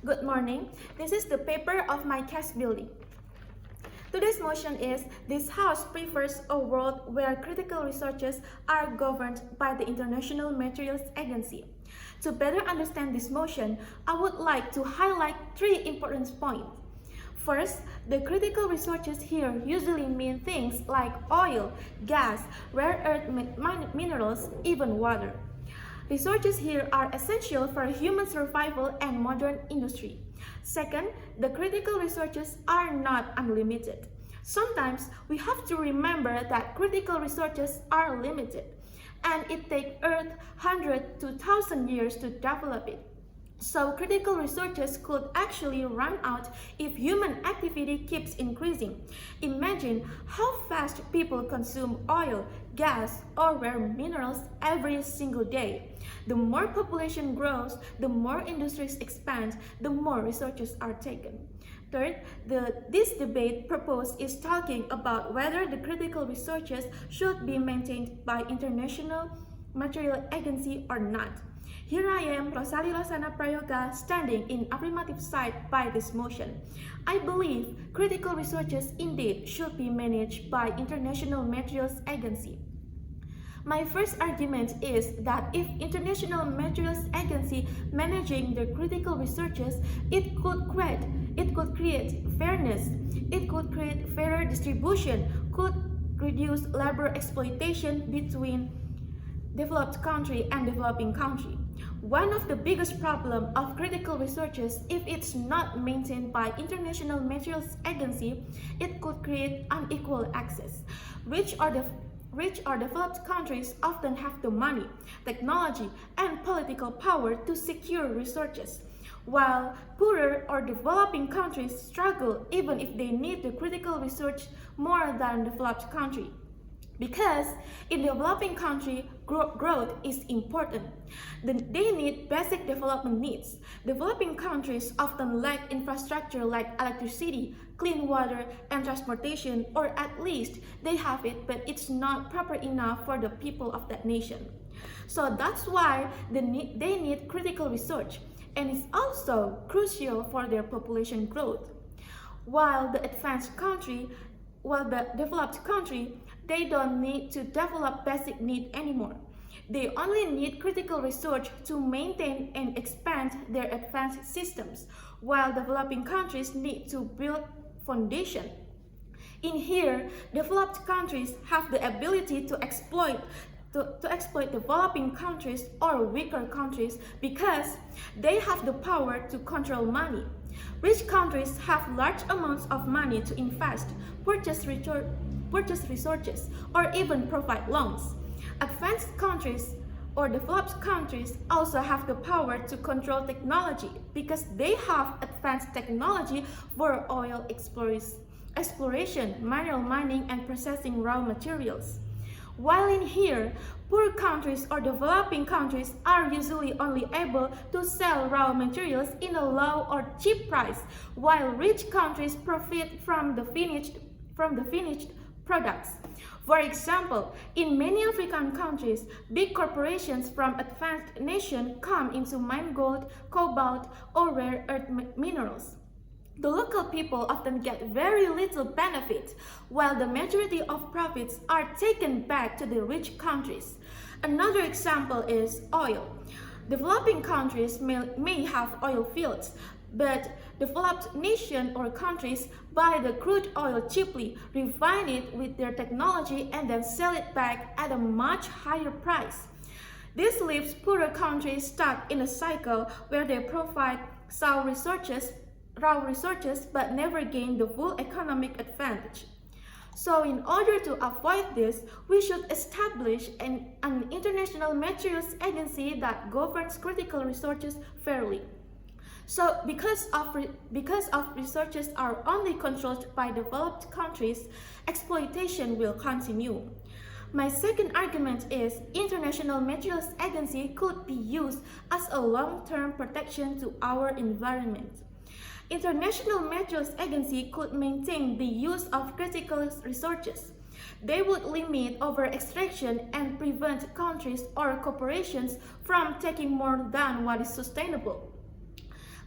Good morning. This is the paper of my case building. Today's motion is, this House prefers a world where critical resources are governed by the International Materials Agency. To better understand this motion, I would like to highlight three important points. First, the critical resources here usually mean things like oil, gas, rare earth minerals, even water. Resources here are essential for human survival and modern industry. Second, the critical resources are not unlimited. Sometimes we have to remember that critical resources are limited, and it takes Earth 100 to 1,000 years to develop it. So critical resources could actually run out if human activity keeps increasing. Imagine how fast people consume oil, gas, or rare minerals every single day. The more population grows, the more industries expand, the more resources are taken. Third, this debate proposed is talking about whether the critical resources should be maintained by International Material Agency or not. Here I am, Rosanna standing in affirmative side by this motion. I believe critical resources indeed should be managed by International Materials Agency. My first argument is that if International Materials Agency managing the critical resources, it could create fairness, it could create fairer distribution, could reduce labor exploitation between developed country and developing country. One of the biggest problems of critical resources, if it's not maintained by International Materials Agency, it could create unequal access. Rich or developed countries often have the money, technology, and political power to secure resources, while poorer or developing countries struggle even if they need the critical research more than developed countries. Because in developing country, growth is important. They need basic development needs. Developing countries often lack infrastructure like electricity, clean water, and transportation, or at least they have it, but it's not proper enough for the people of that nation. So that's why they need critical research, and it's also crucial for their population growth. While the developed country, they don't need to develop basic needs anymore. They only need critical research to maintain and expand their advanced systems, while developing countries need to build foundation. In here, developed countries have the ability to exploit developing countries or weaker countries because they have the power to control money. Rich countries have large amounts of money to invest, purchase resources, or even provide loans. Advanced countries or developed countries also have the power to control technology because they have advanced technology for oil exploration, mineral mining, and processing raw materials. While in here, poor countries or developing countries are usually only able to sell raw materials in a low or cheap price, while rich countries profit from the finished products. For example, in many African countries, big corporations from advanced nations come into mine gold, cobalt, or rare earth minerals. The local people often get very little benefit, while the majority of profits are taken back to the rich countries. Another example is oil. Developing countries may have oil fields, but developed nations or countries buy the crude oil cheaply, refine it with their technology, and then sell it back at a much higher price. This leaves poorer countries stuck in a cycle where they provide raw resources but never gain the full economic advantage. So in order to avoid this, we should establish an international materials agency that governs critical resources fairly. So because resources are only controlled by developed countries, exploitation will continue. My second argument is International Materials Agency could be used as a long-term protection to our environment. International Materials Agency could maintain the use of critical resources. They would limit over-extraction and prevent countries or corporations from taking more than what is sustainable.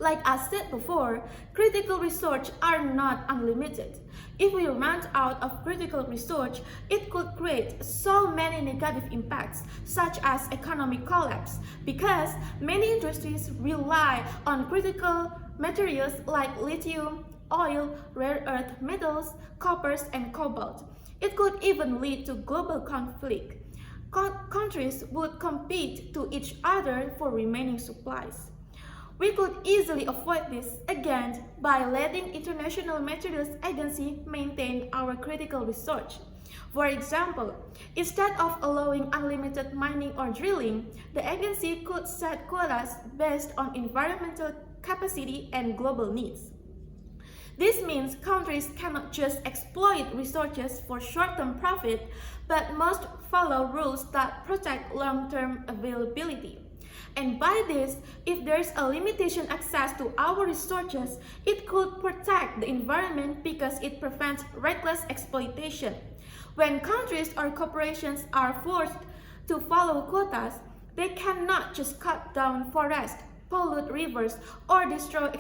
Like I said before, critical resources are not unlimited. If we run out of critical research, it could create so many negative impacts, such as economic collapse, because many industries rely on critical materials like lithium, oil, rare earth metals, coppers, and cobalt. It could even lead to global conflict. Countries would compete to each other for remaining supplies. We could easily avoid this again by letting International Materials Agency maintain our critical research. For example, instead of allowing unlimited mining or drilling, the agency could set quotas based on environmental capacity and global needs. This means countries cannot just exploit resources for short-term profit, but must follow rules that protect long-term availability. And by this, if there is a limitation access to our resources, it could protect the environment because it prevents reckless exploitation. When countries or corporations are forced to follow quotas, they cannot just cut down forests, pollute rivers, or destroy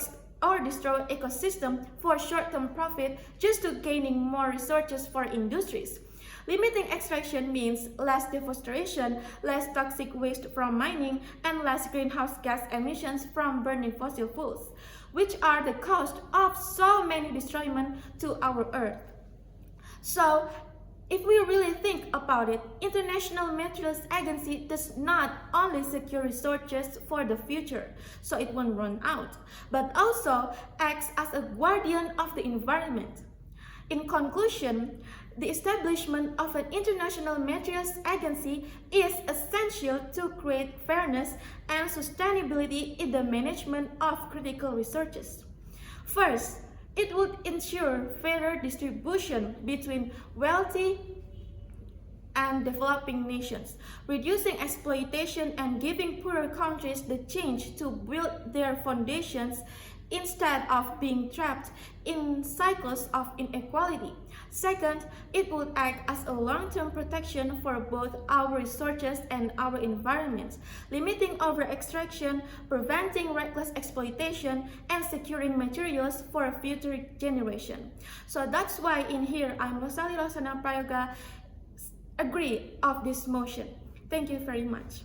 ecosystem for short-term profit just to gaining more resources for industries. Limiting extraction means less deforestation, less toxic waste from mining, and less greenhouse gas emissions from burning fossil fuels, which are the cost of so many destroyment to our Earth. So, if we really think about it, International Materials Agency does not only secure resources for the future, so it won't run out, but also acts as a guardian of the environment. In conclusion, the establishment of an International Materials Agency is essential to create fairness and sustainability in the management of critical resources. First, it would ensure fairer distribution between wealthy and developing nations, reducing exploitation and giving poorer countries the chance to build their foundations instead of being trapped in cycles of inequality. Second, it would act as a long-term protection for both our resources and our environment, limiting over-extraction, preventing reckless exploitation, and securing materials for a future generation. So that's why in here, I'm Rosanna Prayoga, agree of this motion. Thank you very much.